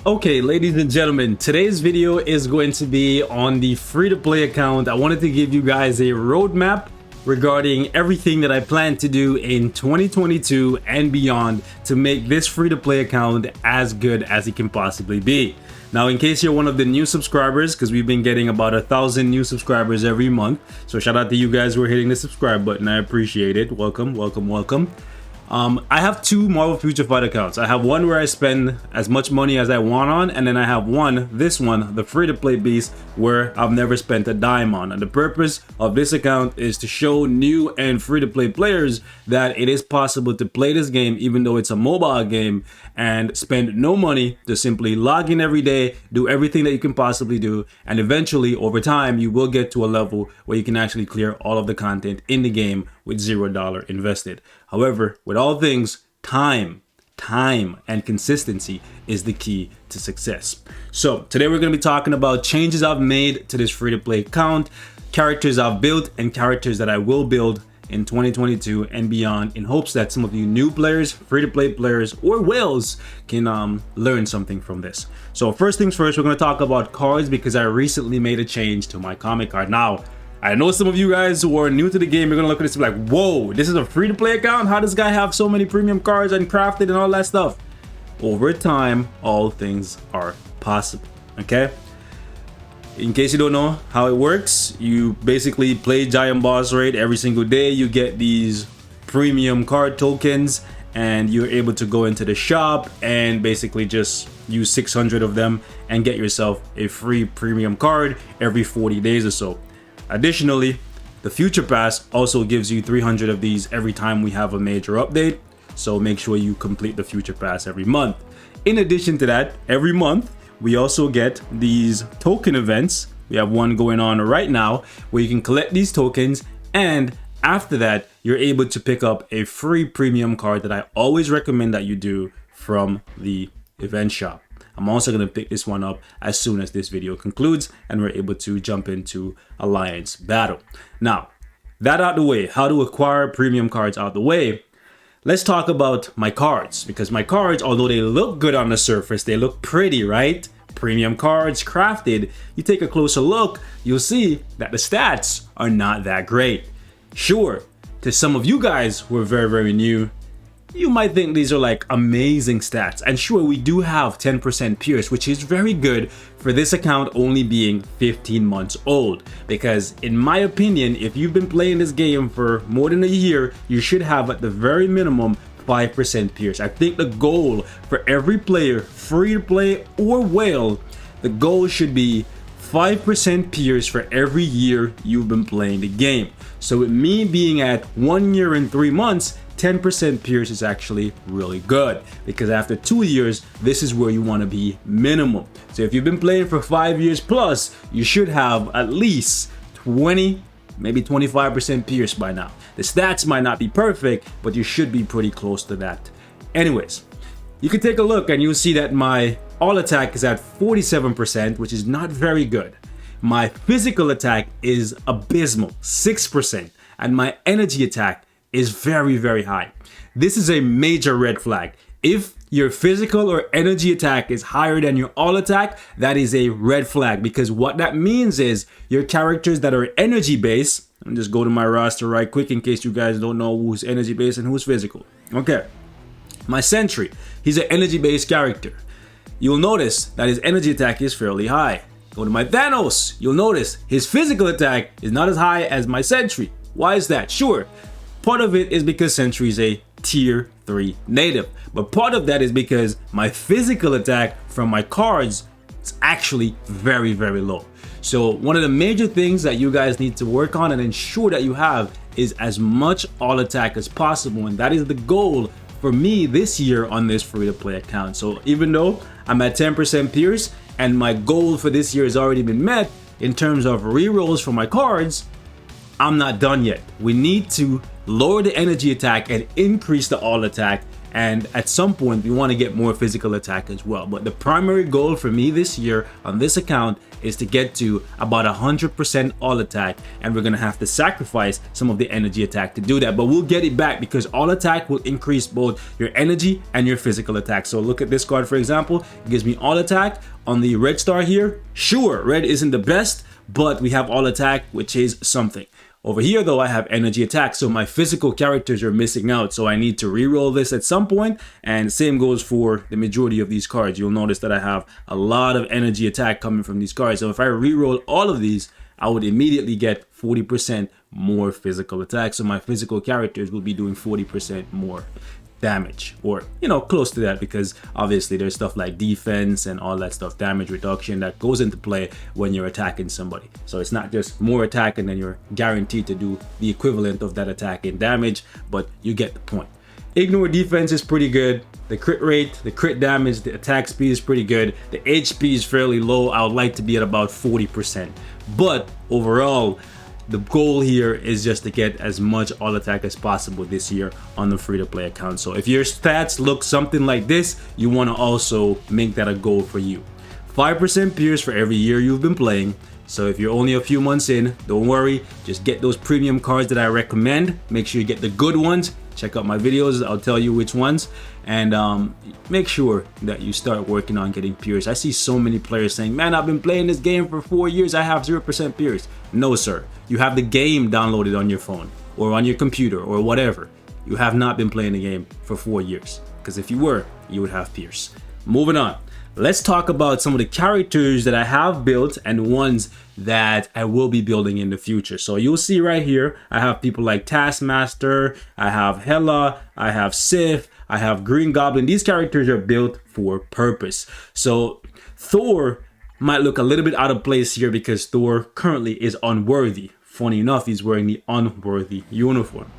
Okay, ladies and gentlemen, today's video is going to be on the free-to-play account. I wanted to give you guys a roadmap regarding everything that I plan to do in 2022 and beyond to make this free-to-play account as good as it can possibly be. Now, in case you're one of the new subscribers, because we've been getting about 1,000 new subscribers every month, so shout out to you guys who are hitting the subscribe button. I appreciate it. Welcome, welcome, welcome. I have two Marvel Future Fight accounts. I have one where I spend as much money as I want on, and then I have this one, the free-to-play beast, where I've never spent a dime on. And the purpose of this account is to show new and free-to-play players that it is possible to play this game, even though it's a mobile game, and spend no money to simply log in every day, do everything that you can possibly do, and eventually, over time, you will get to a level where you can actually clear all of the content in the game with $0 invested. However, with all things, time and consistency is the key to success. So today we're going to be talking about changes I've made to this free-to-play account, characters I've built, and characters that I will build in 2022 and beyond, in hopes that some of you new players, free-to-play players, or whales can learn something from this. So first things first, we're going to talk about cards because I recently made a change to my comic card. Now, I know some of you guys who are new to the game, you're gonna look at this and be like, whoa, this is a free-to-play account? How does this guy have so many premium cards and crafted and all that stuff? Over time, all things are possible, okay? In case you don't know how it works, you basically play Giant Boss Raid every single day. You get these premium card tokens and you're able to go into the shop and basically just use 600 of them and get yourself a free premium card every 40 days or so. Additionally, the Future Pass also gives you 300 of these every time we have a major update, so make sure you complete the Future Pass every month. In addition to that, every month we also get these token events. We have one going on right now where you can collect these tokens, and after that you're able to pick up a free premium card that I always recommend that you do from the event shop. I'm also going to pick this one up as soon as this video concludes and we're able to jump into Alliance Battle. Now, that out the way, how to acquire premium cards out the way, let's talk about my cards. Because my cards, although they look good on the surface, they look pretty, right? Premium cards crafted, you take a closer look, you'll see that the stats are not that great. Sure, to some of you guys who are very new, you might think these are like amazing stats, and sure, we do have 10% pierce, which is very good for this account only being 15 months old, because in my opinion, if you've been playing this game for more than a year, you should have at the very minimum 5% pierce. I think the goal for every player, free to play or whale, the goal should be 5% pierce for every year you've been playing the game. So with me being at 1 year and 3 months, 10% pierce is actually really good, because after 2 years, this is where you want to be minimum. So if you've been playing for 5 years plus, you should have at least 20, maybe 25% pierce by now. The stats might not be perfect, but you should be pretty close to that. Anyways, you can take a look and you'll see that my all attack is at 47%, which is not very good. My physical attack is abysmal, 6%, and my energy attack is very high. This is a major red flag. If your physical or energy attack is higher than your all attack, that is a red flag, because what that means is your characters that are energy based, let me just go to my roster right quick in case you guys don't know who's energy based and who's physical. Okay, my Sentry, he's an energy based character. You'll notice that his energy attack is fairly high. Go to my Thanos, you'll notice his physical attack is not as high as my Sentry. Why is that? Sure, part of it is because Sentry is a tier 3 native, but part of that is because my physical attack from my cards is actually very low. So one of the major things that you guys need to work on and ensure that you have is as much all attack as possible, and that is the goal for me this year on this free-to-play account. So even though I'm at 10% pierce and my goal for this year has already been met in terms of rerolls for my cards, I'm not done yet. We need to lower the energy attack and increase the all attack and at some point we want to get more physical attack as well. But the primary goal for me this year on this account is to get to about 100% all attack, and we're gonna have to sacrifice some of the energy attack to do that, but we'll get it back because all attack will increase both your energy and your physical attack. So look at this card, for example. It gives me all attack on the red star here. Sure, red isn't the best, but we have all attack, which is something. Over here though, I have energy attack, so my physical characters are missing out, so I need to re-roll this at some point, and same goes for the majority of these cards. You'll notice that I have a lot of energy attack coming from these cards, so if I re-roll all of these, I would immediately get 40% more physical attack, so my physical characters will be doing 40% more damage, or close to that, because obviously there's stuff like defense and all that stuff, damage reduction, that goes into play when you're attacking somebody. So it's not just more attack and then you're guaranteed to do the equivalent of that attack in damage, but you get the point. Ignore defense is pretty good. The crit rate, the crit damage, the attack speed is pretty good. The HP is fairly low. I would like to be at about 40%, but overall the goal here is just to get as much all attack as possible this year on the free-to-play account. So if your stats look something like this, you want to also make that a goal for you. 5% Pierce for every year you've been playing. So if you're only a few months in, don't worry, just get those premium cards that I recommend. Make sure you get the good ones. Check out my videos, I'll tell you which ones, and make sure that you start working on getting Pierce. I see so many players saying, man, I've been playing this game for 4 years, I have 0% Pierce. No sir, you have the game downloaded on your phone or on your computer or whatever. You have not been playing the game for 4 years, because if you were, you would have Pierce. Moving on, let's talk about some of the characters that I have built and ones that I will be building in the future. So you'll see right here, I have people like Taskmaster, I have Hela, I have Sif, I have Green Goblin. These characters are built for purpose. So Thor might look a little bit out of place here because Thor currently is unworthy. Funny enough, he's wearing the unworthy uniform.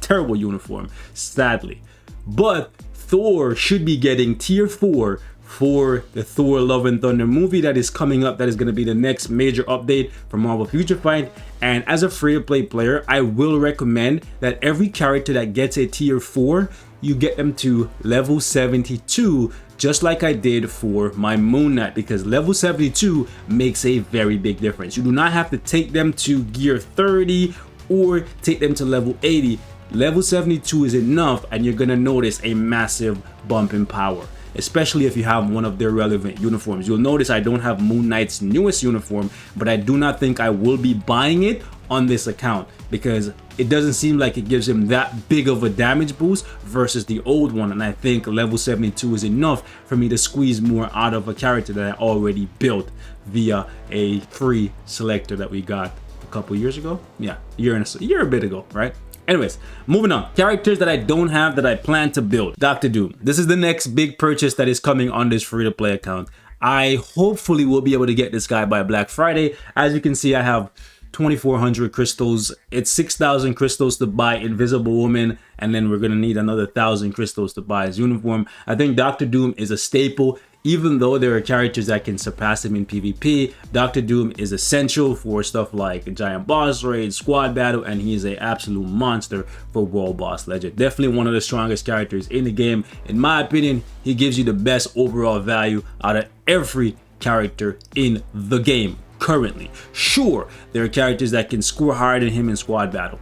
Terrible uniform, sadly. But Thor should be getting tier 4 for the Thor Love and Thunder movie that is coming up. That is going to be the next major update for Marvel Future Fight. And as a free-to-play player, I will recommend that every character that gets a tier 4, you get them to level 72, just like I did for my Moon Knight, because level 72 makes a very big difference. You do not have to take them to gear 30 or take them to level 80. Level 72 is enough, and you're going to notice a massive bump in power, especially if you have one of their relevant uniforms. You'll notice I don't have Moon Knight's newest uniform, but I do not think I will be buying it on this account because it doesn't seem like it gives him that big of a damage boost versus the old one, and I think level 72 is enough for me to squeeze more out of a character that I already built via a free selector that we got a couple years ago. Yeah, a year a bit ago, right? Anyways, moving on. Characters that I don't have that I plan to build. Dr. Doom. This is the next big purchase that is coming on this free-to-play account. I hopefully will be able to get this guy by Black Friday. As you can see, I have 2,400 crystals. It's 6,000 crystals to buy Invisible Woman, and then we're going to need another 1,000 crystals to buy his uniform. I think Dr. Doom is a staple. Even though there are characters that can surpass him in PvP, Dr. Doom is essential for stuff like Giant Boss Raid, Squad Battle, and he is an absolute monster for World Boss Legend. Definitely one of the strongest characters in the game. In my opinion, he gives you the best overall value out of every character in the game currently. Sure, there are characters that can score higher than him in Squad Battle.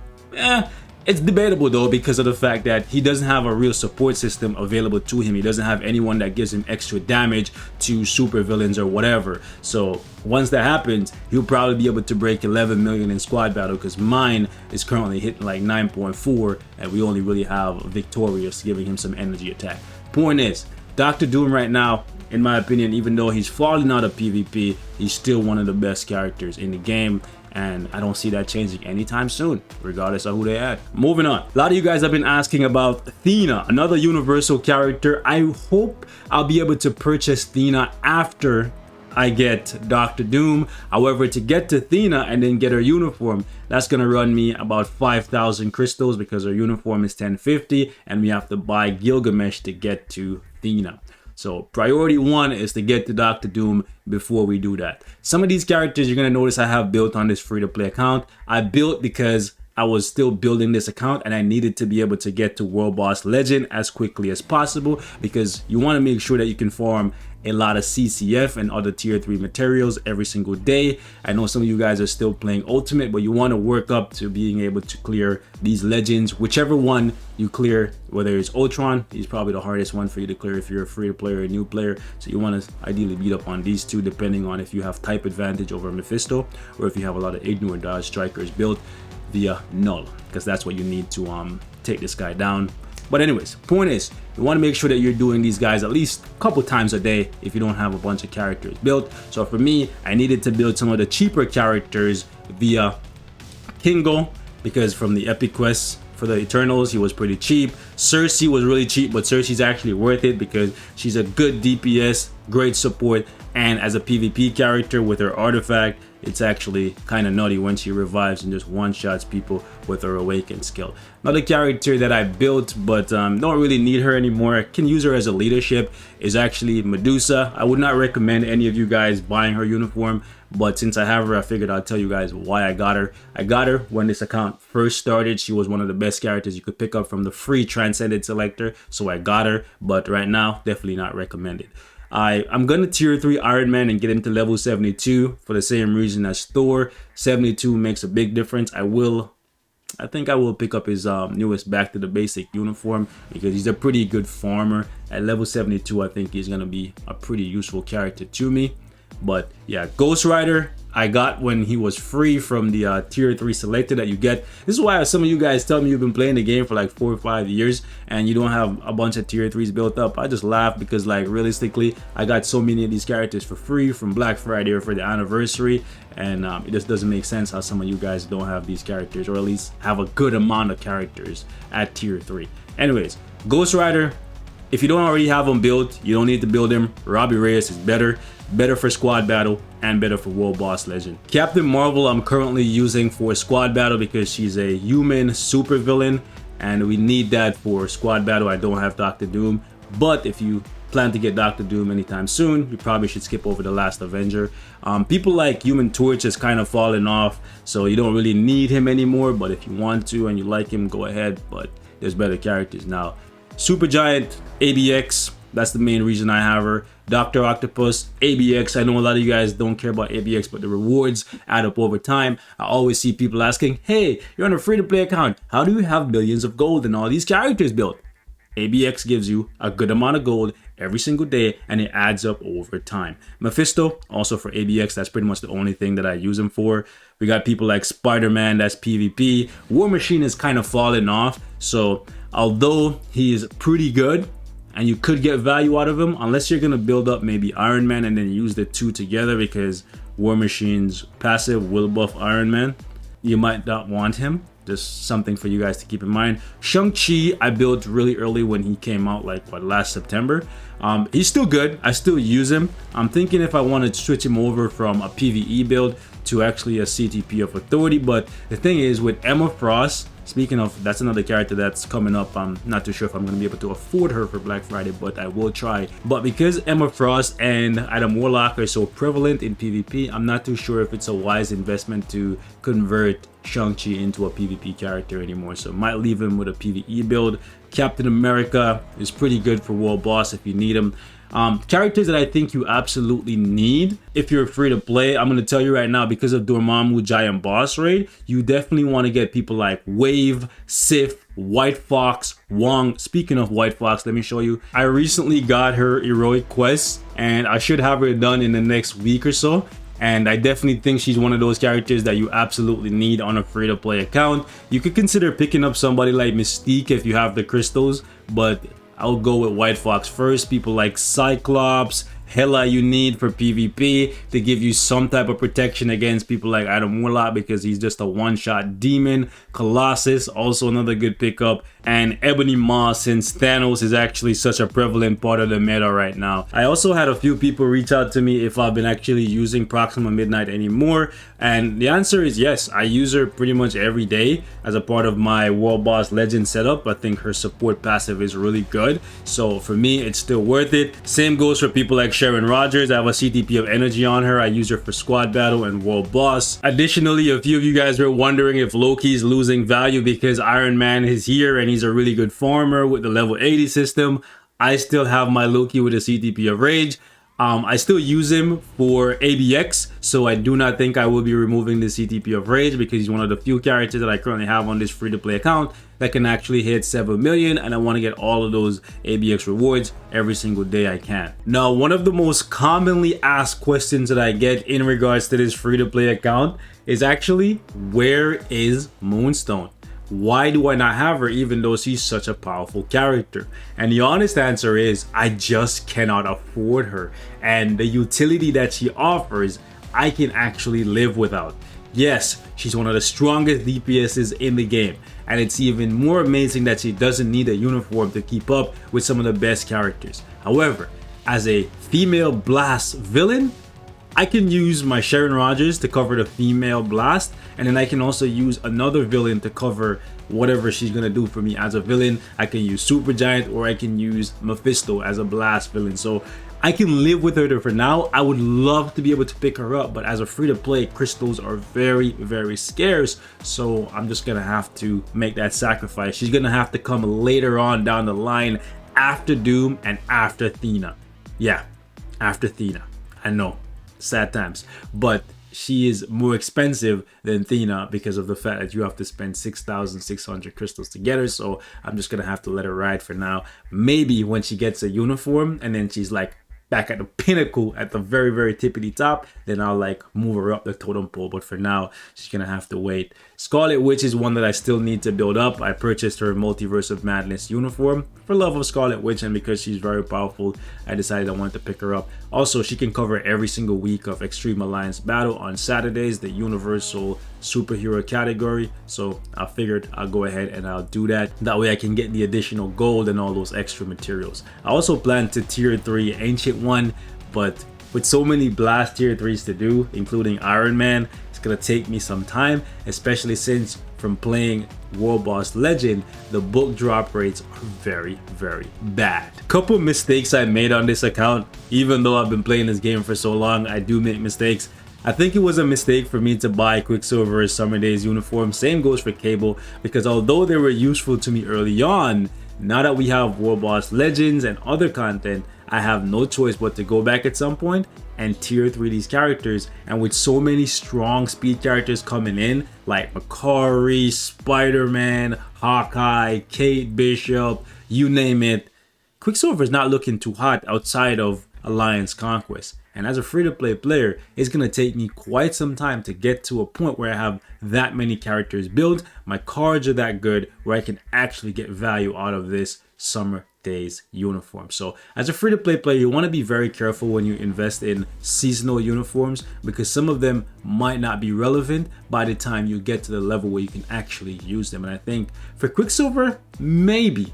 It's debatable though, because of the fact that he doesn't have a real support system available to him. He doesn't have anyone that gives him extra damage to super villains or whatever. So once that happens, he'll probably be able to break 11 million in Squad Battle, because mine is currently hitting like 9.4, and we only really have Victorious giving him some energy attack. Point is, Dr. Doom right now, in my opinion, even though he's falling out of PvP, he's still one of the best characters in the game. And I don't see that changing anytime soon, regardless of who they add. Moving on. A lot of you guys have been asking about Thena, another universal character. I hope I'll be able to purchase Thena after I get Dr. Doom. However, to get to Thena and then get her uniform, that's gonna run me about 5,000 crystals, because her uniform is 1050 and we have to buy Gilgamesh to get to Thena. So priority 1 is to get to Dr. Doom before we do that. Some of these characters you're going to notice I have built on this free-to-play account. I built because I was still building this account and I needed to be able to get to World Boss Legend as quickly as possible, because you want to make sure that you can farm a lot of CCF and other tier 3 materials every single day. I know some of you guys are still playing Ultimate, but you want to work up to being able to clear these legends. Whichever one you clear, whether it's Ultron, he's probably the hardest one for you to clear if you're a free player or a new player. So you want to ideally beat up on these two, depending on if you have type advantage over Mephisto or if you have a lot of Ignu or Dodge Strikers built via Null, because that's what you need to take this guy down. But anyways, point is, you want to make sure that you're doing these guys at least a couple times a day if you don't have a bunch of characters built. So for me, I needed to build some of the cheaper characters via Kingo, because from the Epic Quests for the Eternals, he was pretty cheap. Cersei was really cheap, but Cersei's actually worth it because she's a good DPS, great support, and as a PvP character with her artifact, it's actually kind of nutty when she revives and just one-shots people with her Awaken skill. Another character that I built but don't really need her anymore, I can use her as a leadership, is actually Medusa. I would not recommend any of you guys buying her uniform, but since I have her, I figured I'll tell you guys why I got her. I got her when this account first started. She was one of the best characters you could pick up from the free Transcended Selector, so I got her, but right now, definitely not recommended. I'm gonna tier 3 Iron Man and get him to level 72 for the same reason as Thor. 72 makes a big difference. I think I will pick up his newest Back to the Basic uniform because he's a pretty good farmer. At level 72, I think he's gonna be a pretty useful character to me. But yeah, Ghost Rider I got when he was free from the tier 3 selector that you get. This is why some of you guys tell me you've been playing the game for like 4 or 5 years and you don't have a bunch of tier 3s built up. I just laugh because, like, realistically, I got so many of these characters for free from Black Friday or for the anniversary, and it just doesn't make sense how some of you guys don't have these characters, or at least have a good amount of characters at tier 3. Anyways, Ghost Rider, if you don't already have him built, you don't need to build him. Robbie Reyes is better for squad battle and better for World Boss Legend. Captain Marvel I'm currently using for squad battle because she's a human super villain and we need that for squad battle. I don't have Dr. Doom, but if you plan to get Dr. Doom anytime soon, you probably should skip over the Last Avenger. People like Human Torch has kind of fallen off, so you don't really need him anymore, but if you want to and you like him, go ahead, but there's better characters now. Supergiant ABX, that's the main reason I have her. Dr. Octopus, ABX. I know a lot of you guys don't care about ABX, but the rewards add up over time. I always see people asking, hey, you're on a free-to-play account. How do you have millions of gold and all these characters built? ABX gives you a good amount of gold every single day and it adds up over time. Mephisto, also for ABX, that's pretty much the only thing that I use him for. We got people like Spider-Man, that's PvP. War Machine is kind of falling off, so although he is pretty good and you could get value out of him, unless you're gonna build up maybe Iron Man and then use the two together, because War Machine's passive will buff Iron Man, you might not want him. Just something for you guys to keep in mind. Shang-Chi I built really early when he came out, like what, last September. He's still good, I still use him. I'm thinking if I want to switch him over from a PvE build to actually a CTP of Authority, but the thing is with Emma Frost, speaking of, that's another character that's coming up. I'm not too sure if I'm going to be able to afford her for Black Friday, but I will try. But because Emma Frost and Adam Warlock are so prevalent in PvP, I'm not too sure if it's a wise investment to convert Shang-Chi into a PvP character anymore. So might leave him with a PvE build. Captain America is pretty good for World Boss if you need him. Characters that I think you absolutely need if you're free to play, I'm going to tell you right now, because of Dormammu Giant Boss Raid, you definitely want to get people like Wave, Sif, White Fox, Wong. Speaking of White Fox, let me show you. I recently got her heroic quest and I should have her done in the next week or so. And I definitely think she's one of those characters that you absolutely need on a free-to-play account. You could consider picking up somebody like Mystique if you have the crystals, but I'll go with White Fox first. People like Cyclops, Hela you need for PvP to give you some type of protection against people like Adam Warlock because he's just a one-shot demon. Colossus, also another good pickup. And Ebony Maw, since Thanos is actually such a prevalent part of the meta right now. I also had a few people reach out to me if I've been actually using Proxima Midnight anymore. And the answer is yes, I use her pretty much every day as a part of my World Boss Legend setup. I think her support passive is really good. So for me, it's still worth it. Same goes for people like Sharon Rogers. I have a CTP of energy on her. I use her for squad battle and world boss. Additionally, a few of you guys were wondering if Loki's losing value because Iron Man is here and he's a really good farmer with the level 80 system. I still have my Loki with a CTP of rage. I still use him for ABX, so I do not think I will be removing the CTP of Rage because he's one of the few characters that I currently have on this free-to-play account that can actually hit 7 million, and I want to get all of those ABX rewards every single day I can. Now, one of the most commonly asked questions that I get in regards to this free-to-play account is actually, where is Moonstone? Why do I not have her even though she's such a powerful character? And the honest answer is I just cannot afford her, and the utility that she offers I can actually live without. Yes, she's one of the strongest DPSs in the game, and it's even more amazing that she doesn't need a uniform to keep up with some of the best characters. However, as a female blast villain, I can use my Sharon Rogers to cover the female blast, and then I can also use another villain to cover whatever she's gonna do for me as a villain. I can use Supergiant, or I can use Mephisto as a blast villain. So I can live with her for now. I would love to be able to pick her up, but as a free-to-play, crystals are very, very scarce. So I'm just gonna have to make that sacrifice. She's gonna have to come later on down the line after Doom and after Athena. Yeah, after Athena. I know. Sad times, but she is more expensive than Athena because of the fact that you have to spend 6,600 crystals to get her. So I'm just gonna have to let her ride for now. Maybe when she gets a uniform and then she's like back at the pinnacle at the very, very tippity top, then I'll like move her up the totem pole. But for now, she's gonna have to wait. Scarlet Witch is one that I still need to build up. I purchased her Multiverse of Madness uniform for love of Scarlet Witch, and because she's very powerful, I decided I wanted to pick her up. Also, she can cover every single week of Extreme Alliance Battle on Saturdays, the Universal Superhero category. So I figured I'll go ahead and I'll do that. That way I can get the additional gold and all those extra materials. I also plan to tier 3 Ancient One, but with so many blast tier 3s to do, including Iron Man, it's gonna take me some time, especially since from playing World Boss Legend, the book drop rates are very, very bad. Couple mistakes I made on this account. Even though I've been playing this game for so long, I do make mistakes. I think it was a mistake for me to buy Quicksilver's Summer Days uniform. Same goes for Cable, because although they were useful to me early on, now that we have World Boss Legends and other content, I have no choice but to go back at some point and tier 3 these characters. And with so many strong speed characters coming in, like Makari, Spider-Man, Hawkeye, Kate Bishop, you name it, Quicksilver is not looking too hot outside of Alliance Conquest. And as a free-to-play player, it's going to take me quite some time to get to a point where I have that many characters built. My cards are that good where I can actually get value out of this Summer Days uniform. So as a free-to-play player, you want to be very careful when you invest in seasonal uniforms, because some of them might not be relevant by the time you get to the level where you can actually use them. And I think for Quicksilver, maybe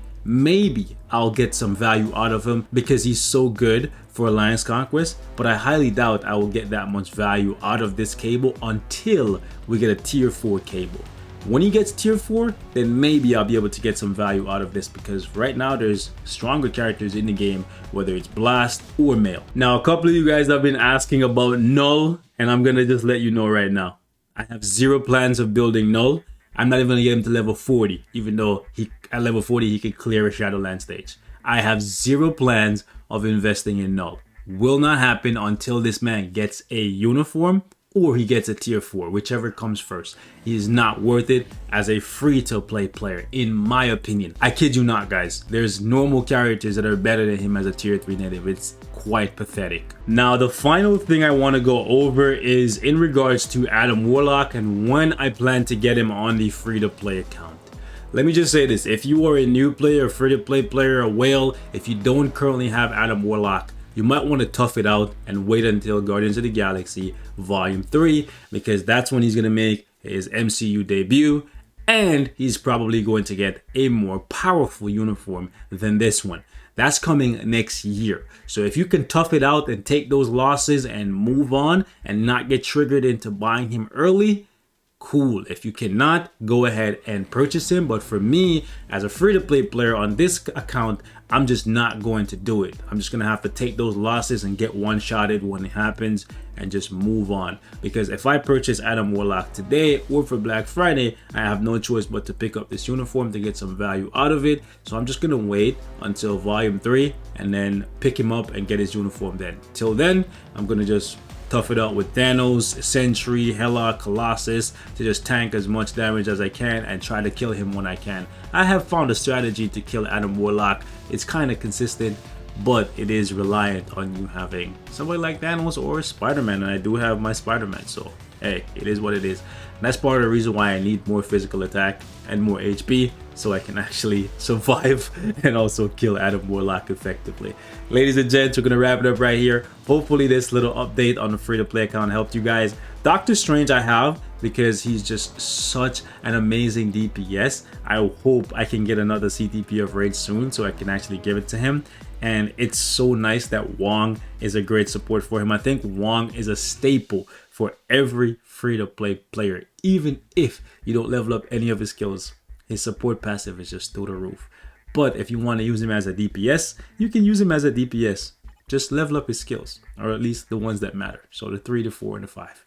I'll get some value out of him because he's so good for Alliance Conquest, but I highly doubt I will get that much value out of this Cable until we get a tier 4 Cable. When he gets tier 4, then maybe I'll be able to get some value out of this, because right now there's stronger characters in the game, whether it's Blast or Male. Now, a couple of you guys have been asking about Null, and I'm gonna just let you know right now, I have zero plans of building Null. I'm not even gonna get him to level 40, even though at level 40 he could clear a Shadowland stage. I have zero plans of investing in Null. Will not happen until this man gets a uniform or he gets a tier 4, whichever comes first. He is not worth it as a free-to-play player, in my opinion. I kid you not, guys. There's normal characters that are better than him as a tier 3 native. It's quite pathetic. Now, the final thing I want to go over is in regards to Adam Warlock and when I plan to get him on the free-to-play account. Let me just say this. If you are a new player, a free-to-play player, a whale, if you don't currently have Adam Warlock, you might want to tough it out and wait until Guardians of the Galaxy Volume 3, because that's when he's going to make his MCU debut, and he's probably going to get a more powerful uniform than this one. That's coming next year. So if you can tough it out and take those losses and move on and not get triggered into buying him early, cool. If you cannot, go ahead and purchase him. But for me, as a free-to-play player on this account, I'm just not going to do it. I'm just gonna have to take those losses and get one-shotted when it happens and just move on. Because if I purchase Adam Warlock today or for Black Friday, I have no choice but to pick up this uniform to get some value out of it. So I'm just gonna wait until volume 3 and then pick him up and get his uniform then. Till then, I'm gonna just tough it out with Thanos, Sentry, Hela, Colossus to just tank as much damage as I can and try to kill him when I can. I have found a strategy to kill Adam Warlock. It's kind of consistent, but it is reliant on you having somebody like Thanos or Spider-Man, and I do have my Spider-Man, so hey, it is what it is. And that's part of the reason why I need more physical attack and more HP so I can actually survive and also kill Adam Warlock effectively. Ladies and gents, we're gonna wrap it up right here. Hopefully this little update on the free-to-play account helped you guys. Doctor Strange I have because he's just such an amazing DPS. I hope I can get another CTP of Rage soon so I can actually give it to him. And it's so nice that Wong is a great support for him. I think Wong is a staple for every free-to-play player. Even if you don't level up any of his skills, his support passive is just through the roof. But if you want to use him as a DPS, you can use him as a DPS. Just level up his skills, or at least the ones that matter. So the 3, the 4, and the 5.